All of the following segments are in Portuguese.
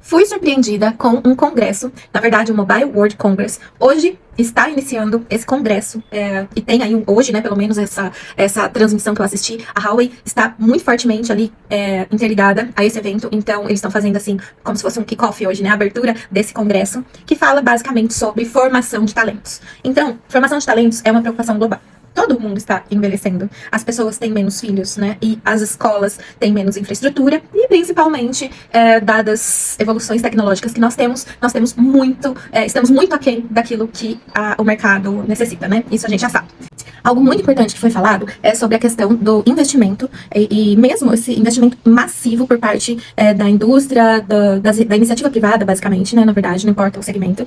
Fui surpreendida com um congresso, na verdade, o Mobile World Congress. Hoje está iniciando esse congresso, e tem aí hoje, né, pelo menos essa transmissão que eu assisti. A Huawei está muito fortemente ali interligada a esse evento, então eles estão fazendo assim, como se fosse um kickoff hoje, né, a abertura desse congresso, que fala basicamente sobre formação de talentos. Então, formação de talentos é uma preocupação global. Todo mundo está envelhecendo. As pessoas têm menos filhos, né? E as escolas têm menos infraestrutura. E principalmente, dadas evoluções tecnológicas que nós temos muito, estamos muito aquém daquilo que o mercado necessita, né? Isso a gente já sabe. Algo muito importante que foi falado é sobre a questão do investimento e mesmo esse investimento massivo por parte da indústria, da iniciativa privada, basicamente, né, na verdade, não importa o segmento,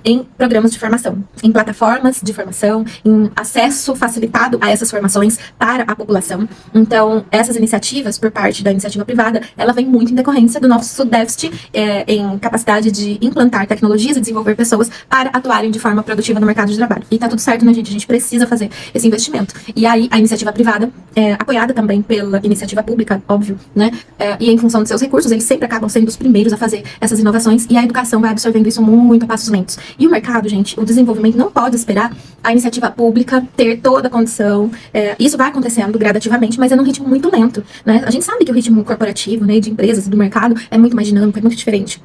em programas de formação, em plataformas de formação, em acesso facilitado a essas formações para a população. Então, essas iniciativas por parte da iniciativa privada, ela vem muito em decorrência do nosso déficit em capacidade de implantar tecnologias e desenvolver pessoas para atuarem de forma produtiva no mercado de trabalho. E tá tudo certo, né, gente? A gente precisa fazer esse investimento. E aí, a iniciativa privada, apoiada também pela iniciativa pública, óbvio, né? E em função de seus recursos, eles sempre acabam sendo os primeiros a fazer essas inovações e a educação vai absorvendo isso muito a passos lentos. E o mercado, gente, o desenvolvimento não pode esperar a iniciativa pública ter toda a condição. Isso vai acontecendo gradativamente, mas é num ritmo muito lento, né? A gente sabe que o ritmo corporativo, né, de empresas e do mercado é muito mais dinâmico, é muito diferente.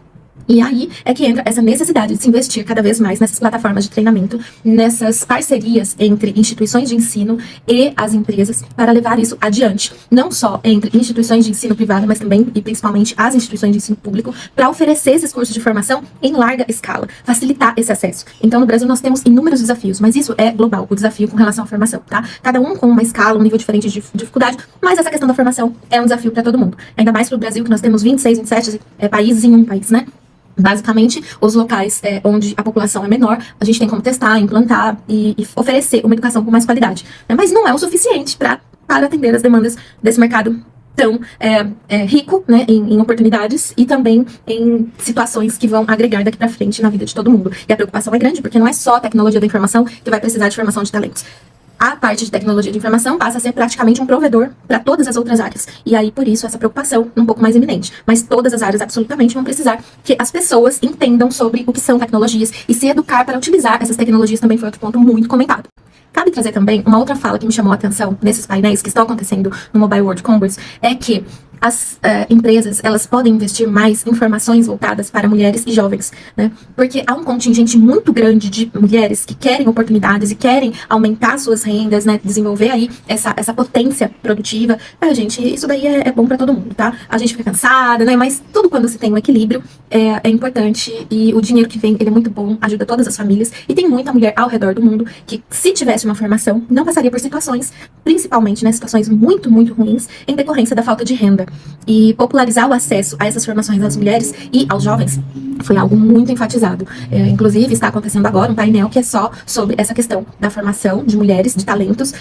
E aí é que entra essa necessidade de se investir cada vez mais nessas plataformas de treinamento, nessas parcerias entre instituições de ensino e as empresas para levar isso adiante. Não só entre instituições de ensino privada, mas também e principalmente as instituições de ensino público, para oferecer esses cursos de formação em larga escala, facilitar esse acesso. Então, no Brasil, nós temos inúmeros desafios, mas isso é global, o desafio com relação à formação, tá? Cada um com uma escala, um nível diferente de dificuldade, mas essa questão da formação é um desafio para todo mundo. Ainda mais para o Brasil, que nós temos 26, 27 países em um país, né? Basicamente, os locais onde a população é menor, a gente tem como testar, implantar e oferecer uma educação com mais qualidade. Né? Mas não é o suficiente para atender as demandas desse mercado tão rico, né, em oportunidades e também em situações que vão agregar daqui para frente na vida de todo mundo. E a preocupação é grande, porque não é só a tecnologia da informação que vai precisar de formação de talentos. A parte de tecnologia de informação passa a ser praticamente um provedor para todas as outras áreas. E aí, por isso, essa preocupação um pouco mais iminente. Mas todas as áreas absolutamente vão precisar que as pessoas entendam sobre o que são tecnologias e se educar para utilizar essas tecnologias também foi outro ponto muito comentado. Cabe trazer também uma outra fala que me chamou a atenção nesses painéis que estão acontecendo no Mobile World Congress, é que as empresas, elas podem investir mais em formações voltadas para mulheres e jovens, né? Porque há um contingente muito grande de mulheres que querem oportunidades e querem aumentar suas rendas, né? Desenvolver aí essa potência produtiva. Gente, isso daí é bom para todo mundo, tá? A gente fica cansada, né? Mas tudo quando se tem um equilíbrio é importante e o dinheiro que vem, ele é muito bom, ajuda todas as famílias e tem muita mulher ao redor do mundo que, se tivesse uma formação, não passaria por situações, principalmente, né? Situações muito, muito ruins em decorrência da falta de renda. E popularizar o acesso a essas formações às mulheres e aos jovens foi algo muito enfatizado. Inclusive, está acontecendo agora um painel que é só sobre essa questão da formação de mulheres, de talentos,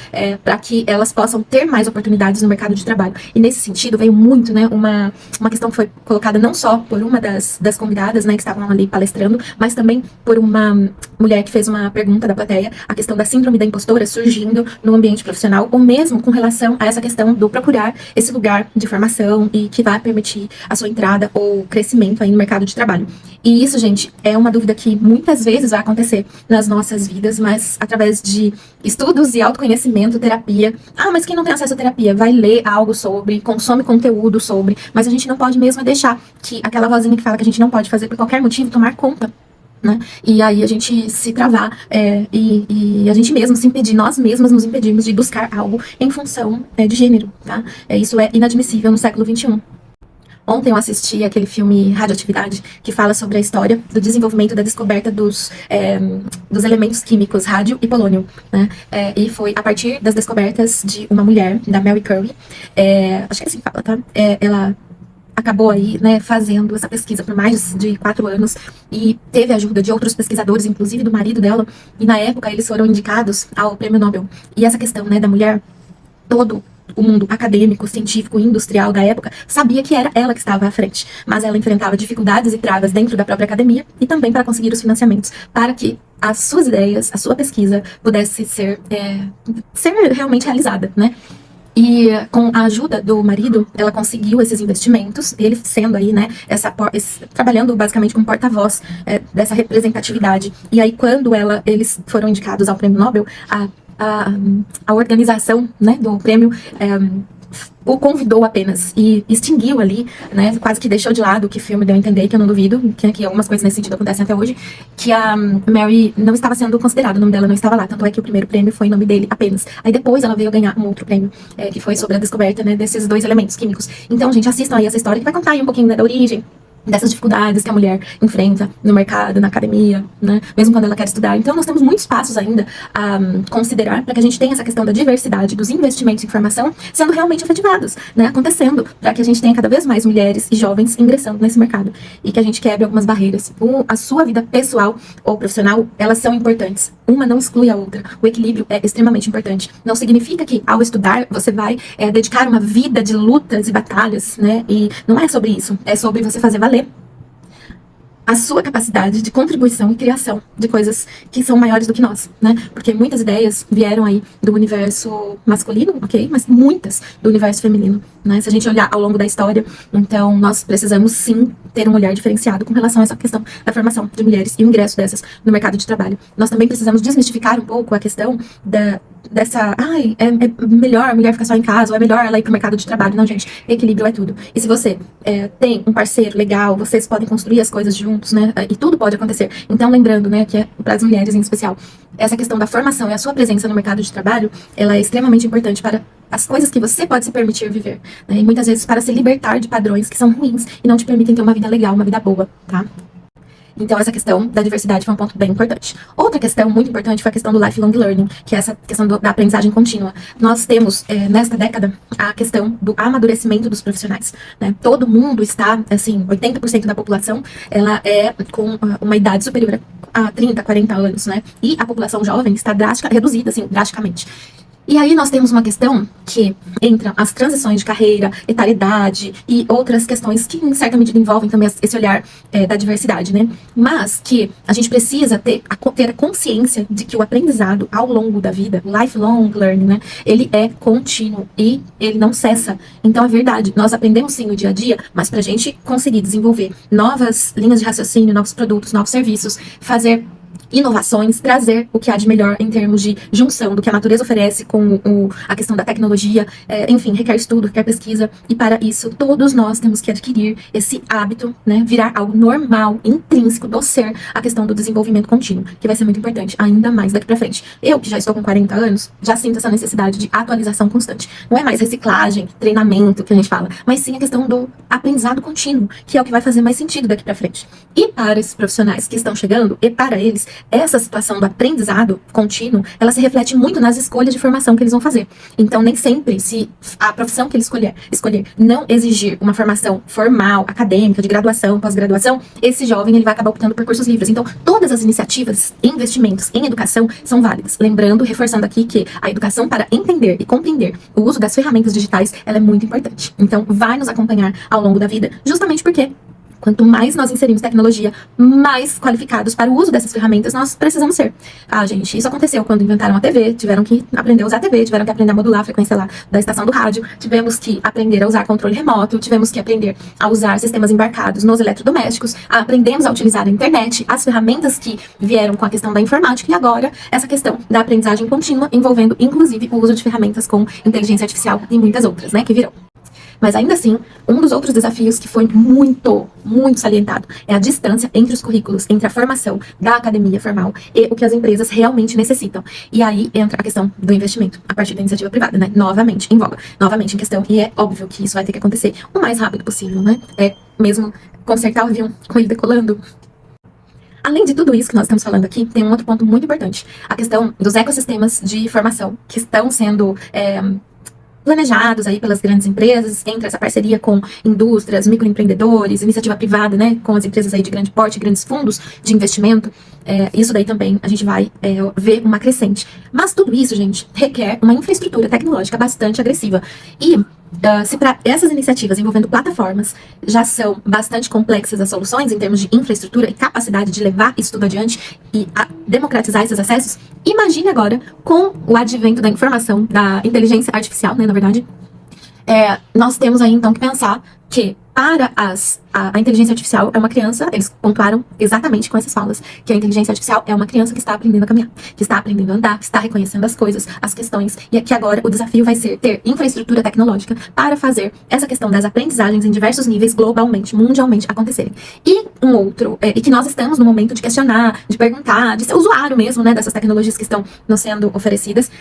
para que elas possam ter mais oportunidades no mercado de trabalho. E nesse sentido, veio muito, né, uma questão que foi colocada não só por uma das convidadas, né, que estavam ali palestrando, mas também por uma mulher que fez uma pergunta da plateia, a questão da síndrome da impostora surgindo no ambiente profissional, ou mesmo com relação a essa questão do procurar esse lugar de formação e que vai permitir a sua entrada ou crescimento aí no mercado de trabalho. E isso, gente, é uma dúvida que muitas vezes vai acontecer nas nossas vidas, mas através de estudos e autoconhecimento, terapia. Mas quem não tem acesso à terapia vai ler algo sobre, consome conteúdo sobre, mas a gente não pode mesmo deixar que aquela vozinha que fala que a gente não pode fazer por qualquer motivo tomar conta. Né? E aí a gente se travar e a gente mesmo se impedir, nós mesmas nos impedimos de buscar algo em função de gênero, tá? Isso é inadmissível no século XXI. Ontem eu assisti aquele filme Radioatividade, que fala sobre a história do desenvolvimento da descoberta dos elementos químicos rádio e polônio, né? E foi a partir das descobertas de uma mulher, da Mary Curie, acho que é assim que fala, tá? Ela acabou aí, né, fazendo essa pesquisa por mais de 4 anos e teve a ajuda de outros pesquisadores, inclusive do marido dela, e na época eles foram indicados ao Prêmio Nobel. E essa questão, né, da mulher, todo o mundo acadêmico, científico e industrial da época sabia que era ela que estava à frente, mas ela enfrentava dificuldades e travas dentro da própria academia e também para conseguir os financiamentos, para que as suas ideias, a sua pesquisa pudesse ser realmente realizada, né? E com a ajuda do marido, ela conseguiu esses investimentos, ele sendo aí, né, trabalhando basicamente como porta-voz dessa representatividade. E aí, quando eles foram indicados ao Prêmio Nobel, a organização, né, do prêmio o convidou apenas e extinguiu ali, né, quase que deixou de lado, o que o filme deu a entender, que eu não duvido, que algumas coisas nesse sentido acontecem até hoje, que a Mary não estava sendo considerada, o nome dela não estava lá, tanto é que o primeiro prêmio foi em nome dele apenas. Aí depois ela veio ganhar um outro prêmio, que foi sobre a descoberta, né, desses 2 elementos químicos. Então, gente, assistam aí essa história que vai contar aí um pouquinho, né, da origem dessas dificuldades que a mulher enfrenta no mercado, na academia, né? Mesmo quando ela quer estudar. Então, nós temos muitos passos ainda a considerar para que a gente tenha essa questão da diversidade, dos investimentos em formação sendo realmente efetivados, né? Acontecendo, para que a gente tenha cada vez mais mulheres e jovens ingressando nesse mercado e que a gente quebre algumas barreiras. A sua vida pessoal ou profissional, elas são importantes. Uma não exclui a outra. O equilíbrio é extremamente importante. Não significa que, ao estudar, você vai dedicar uma vida de lutas e batalhas, né? E não é sobre isso. É sobre você fazer valer a sua capacidade de contribuição e criação de coisas que são maiores do que nós, né? Porque muitas ideias vieram aí do universo masculino, ok? Mas muitas do universo feminino, né? Se a gente olhar ao longo da história, então nós precisamos sim ter um olhar diferenciado com relação a essa questão da formação de mulheres e o ingresso dessas no mercado de trabalho. Nós também precisamos desmistificar um pouco a questão dessa, é melhor a mulher ficar só em casa, ou é melhor ela ir pro mercado de trabalho. Não, gente, equilíbrio é tudo. E se você tem um parceiro legal, vocês podem construir as coisas juntos, né, e tudo pode acontecer. Então, lembrando, né, que é para as mulheres em especial, essa questão da formação e a sua presença no mercado de trabalho, ela é extremamente importante para as coisas que você pode se permitir viver, né, e muitas vezes para se libertar de padrões que são ruins e não te permitem ter uma vida legal, uma vida boa, tá? Então, essa questão da diversidade foi um ponto bem importante. Outra questão muito importante foi a questão do lifelong learning, que é essa questão da aprendizagem contínua. Nós temos, nesta década, a questão do amadurecimento dos profissionais, né? Todo mundo está, assim, 80% da população, ela é com uma idade superior a 30, 40 anos, né? E a população jovem está reduzida, assim, drasticamente. E aí nós temos uma questão que entra as transições de carreira, etalidade e outras questões que em certa medida envolvem também esse olhar da diversidade, né? Mas que a gente precisa ter a consciência de que o aprendizado ao longo da vida, o lifelong learning, né? Ele é contínuo e ele não cessa. Então é verdade, nós aprendemos sim no dia a dia, mas pra gente conseguir desenvolver novas linhas de raciocínio, novos produtos, novos serviços, fazer inovações, trazer o que há de melhor em termos de junção do que a natureza oferece com a questão da tecnologia, enfim, requer estudo, requer pesquisa, e para isso todos nós temos que adquirir esse hábito, né, virar algo normal, intrínseco do ser, a questão do desenvolvimento contínuo, que vai ser muito importante, ainda mais daqui pra frente. Eu, que já estou com 40 anos, já sinto essa necessidade de atualização constante. Não é mais reciclagem, treinamento que a gente fala, mas sim a questão do aprendizado contínuo, que é o que vai fazer mais sentido daqui pra frente. E para esses profissionais que estão chegando, e para eles, essa situação do aprendizado contínuo, ela se reflete muito nas escolhas de formação que eles vão fazer. Então, nem sempre, se a profissão que ele escolher não exigir uma formação formal, acadêmica, de graduação, pós-graduação, esse jovem ele vai acabar optando por cursos livres. Então, todas as iniciativas e investimentos em educação são válidas. Lembrando, reforçando aqui que a educação para entender e compreender o uso das ferramentas digitais, ela é muito importante. Então, vai nos acompanhar ao longo da vida, justamente porque quanto mais nós inserimos tecnologia, mais qualificados para o uso dessas ferramentas nós precisamos ser. Ah, gente, isso aconteceu quando inventaram a TV, tiveram que aprender a usar a TV, tiveram que aprender a modular a frequência lá da estação do rádio, tivemos que aprender a usar controle remoto, tivemos que aprender a usar sistemas embarcados nos eletrodomésticos, aprendemos a utilizar a internet, as ferramentas que vieram com a questão da informática e agora essa questão da aprendizagem contínua, envolvendo inclusive o uso de ferramentas com inteligência artificial e muitas outras, né, que virão. Mas ainda assim, um dos outros desafios que foi muito salientado é a distância entre os currículos, entre a formação da academia formal e o que as empresas realmente necessitam. E aí entra a questão do investimento, a partir da iniciativa privada, né? Novamente em voga, novamente em questão. E é óbvio que isso vai ter que acontecer o mais rápido possível, né? É mesmo consertar o avião com ele decolando. Além de tudo isso que nós estamos falando aqui, tem um outro ponto muito importante. A questão dos ecossistemas de formação que estão sendo planejados aí pelas grandes empresas, entre essa parceria com indústrias, microempreendedores, iniciativa privada, né, com as empresas aí de grande porte, grandes fundos de investimento, isso daí também a gente vai ver uma crescente. Mas tudo isso, gente, requer uma infraestrutura tecnológica bastante agressiva. E Se para essas iniciativas envolvendo plataformas já são bastante complexas as soluções em termos de infraestrutura e capacidade de levar isso tudo adiante e democratizar esses acessos, imagine agora com o advento da informação, da inteligência artificial, né, na verdade, nós temos aí então que pensar que para a inteligência artificial é uma criança, eles pontuaram exatamente com essas falas, que a inteligência artificial é uma criança que está aprendendo a caminhar, que está aprendendo a andar, que está reconhecendo as coisas, as questões, e que agora o desafio vai ser ter infraestrutura tecnológica para fazer essa questão das aprendizagens em diversos níveis globalmente, mundialmente acontecerem. E um outro, e que nós estamos no momento de questionar, de perguntar, de ser usuário mesmo, né, dessas tecnologias que estão nos sendo oferecidas,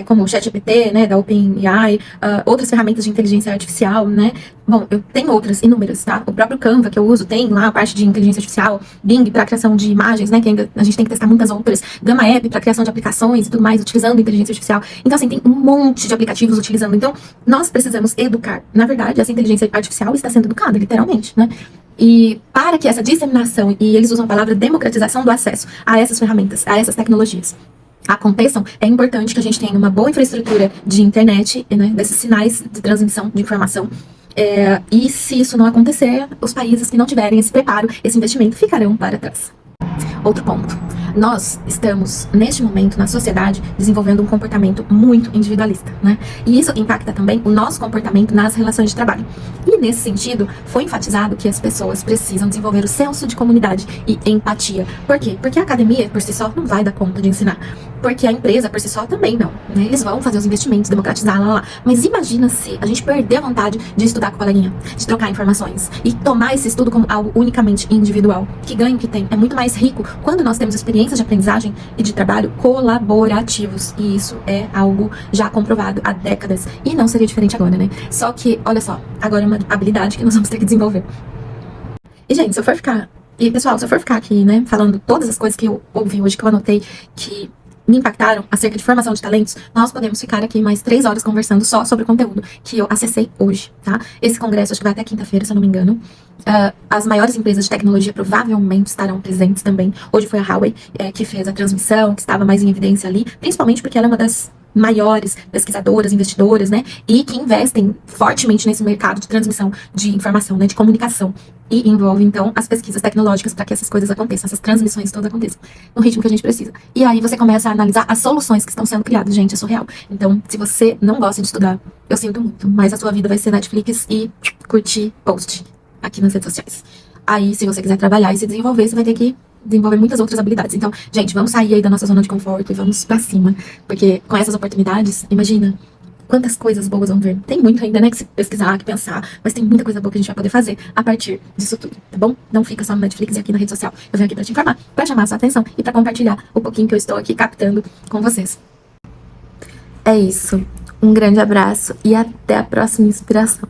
como o ChatGPT, né, da OpenAI, outras ferramentas de inteligência artificial, né. Bom, eu tenho outras inúmeras, tá? O próprio Canva que eu uso tem lá a parte de inteligência artificial, Bing para criação de imagens, né? Que ainda a gente tem que testar muitas outras, Gama App para criação de aplicações e tudo mais, utilizando inteligência artificial. Então, assim, tem um monte de aplicativos utilizando. Então, nós precisamos educar. Na verdade, essa inteligência artificial está sendo educada, literalmente, né? E para que essa disseminação, e eles usam a palavra democratização do acesso a essas ferramentas, a essas tecnologias, aconteçam, é importante que a gente tenha uma boa infraestrutura de internet, né, desses sinais de transmissão de informação. E se isso não acontecer, os países que não tiverem esse preparo, esse investimento, ficarão para trás. Outro ponto. Nós estamos, neste momento, na sociedade, desenvolvendo um comportamento muito individualista, né? E isso impacta também o nosso comportamento nas relações de trabalho. E, nesse sentido, foi enfatizado que as pessoas precisam desenvolver o senso de comunidade e empatia. Por quê? Porque a academia, por si só, não vai dar conta de ensinar. Porque a empresa, por si só, também não, né? Eles vão fazer os investimentos, democratizar, lá. Mas imagina se a gente perder a vontade de estudar com o coleguinha, de trocar informações e tomar esse estudo como algo unicamente individual. Que ganho que tem. É muito mais rico quando nós temos experiências de aprendizagem e de trabalho colaborativos. E isso é algo já comprovado há décadas. E não seria diferente agora, né? Só que, olha só, agora é uma habilidade que nós vamos ter que desenvolver. E, gente, se eu for ficar... E, pessoal, se eu for ficar aqui, né, falando todas as coisas que eu ouvi hoje, que eu anotei, que me impactaram acerca de formação de talentos, nós podemos ficar aqui mais 3 horas conversando só sobre o conteúdo que eu acessei hoje, tá? Esse congresso acho que vai até quinta-feira, se eu não me engano. As maiores empresas de tecnologia provavelmente estarão presentes também. Hoje foi a Huawei que fez a transmissão, que estava mais em evidência ali, principalmente porque ela é uma das maiores pesquisadoras, investidoras, né, e que investem fortemente nesse mercado de transmissão de informação, né, de comunicação, e envolve, então, as pesquisas tecnológicas para que essas coisas aconteçam, essas transmissões todas aconteçam, no ritmo que a gente precisa. E aí você começa a analisar as soluções que estão sendo criadas, gente, é surreal. Então, se você não gosta de estudar, eu sinto muito, mas a sua vida vai ser Netflix e curtir post aqui nas redes sociais. Aí, se você quiser trabalhar e se desenvolver, você vai ter que desenvolver muitas outras habilidades. Então, gente, vamos sair aí da nossa zona de conforto e vamos pra cima. Porque com essas oportunidades, imagina quantas coisas boas vão vir. Tem muito ainda, né, que se pesquisar, que pensar, mas tem muita coisa boa que a gente vai poder fazer a partir disso tudo, tá bom? Não fica só no Netflix e aqui na rede social. Eu venho aqui pra te informar, pra chamar a sua atenção e pra compartilhar o pouquinho que eu estou aqui captando com vocês. É isso. Um grande abraço e até a próxima inspiração.